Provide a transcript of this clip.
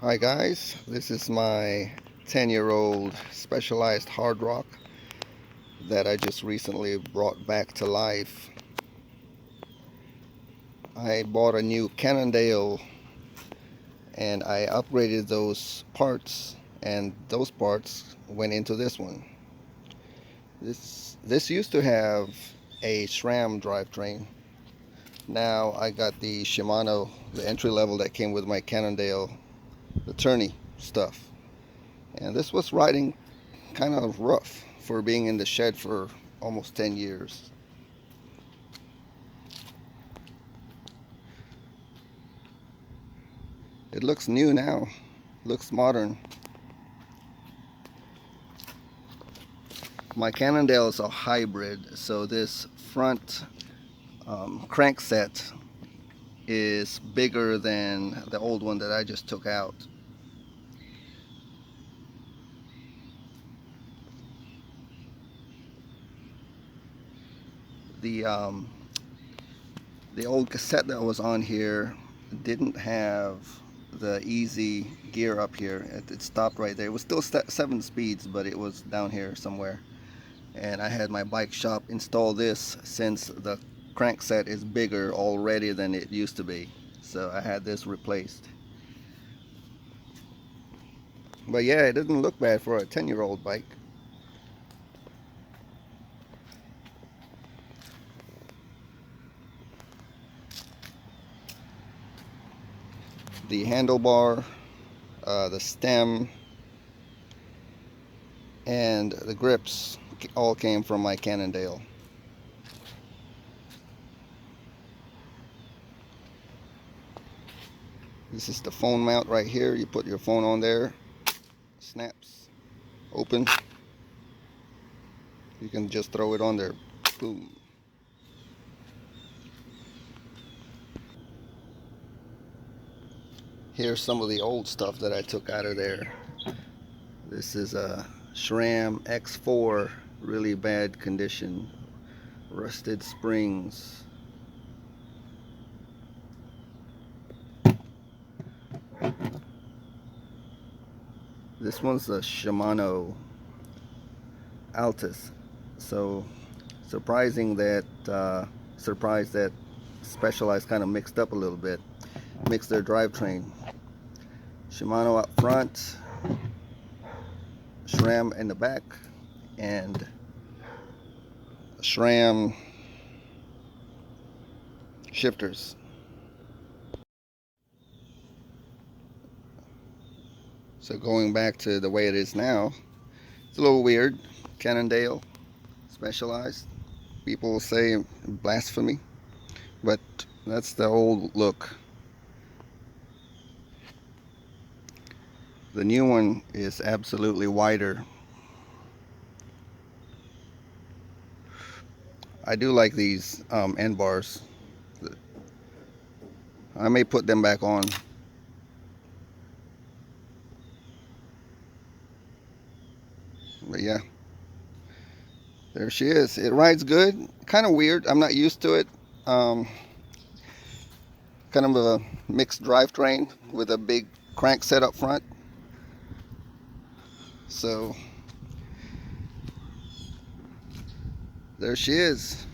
Hi guys, this is my 10-year-old Specialized Hardrock that I just recently brought back to life. I bought a new Cannondale and I upgraded those parts, and those parts went into this one. This used to have a SRAM drivetrain. Now I got the Shimano, the entry level that came with my Cannondale, the tourney stuff. And this was riding kind of rough for being in the shed for almost 10 years. It looks new now, looks modern. My Cannondale is a hybrid, so this front crank set is bigger than the old one that I just took out. The old cassette that was on here didn't have the easy gear up here. It stopped right there. It was still 7 speeds, but it was down here somewhere. And I had my bike shop install this since the crankset is bigger already than it used to be. So I had this replaced. But yeah, it doesn't look bad for a 10-year-old bike. The handlebar, the stem, and the grips all came from my Cannondale. This is the phone mount right here. You put your phone on there, snaps, open. You can just throw it on there, boom. Here's some of the old stuff that I took out of there. This is a SRAM X4, really bad condition, rusted springs. This one's a Shimano Altus, so surprised that Specialized kind of mixed up a little bit, mixed their drivetrain. Shimano up front, SRAM in the back, and SRAM shifters. So going back to the way it is now, it's a little weird. Cannondale, Specialized. People will say blasphemy, but that's the old look. The new one is absolutely wider. I do like these end bars. I may put them back on. But yeah, there she is. It rides good. Kind of weird. I'm not used to it. Kind of a mixed drivetrain with a big crank set up front. So there she is.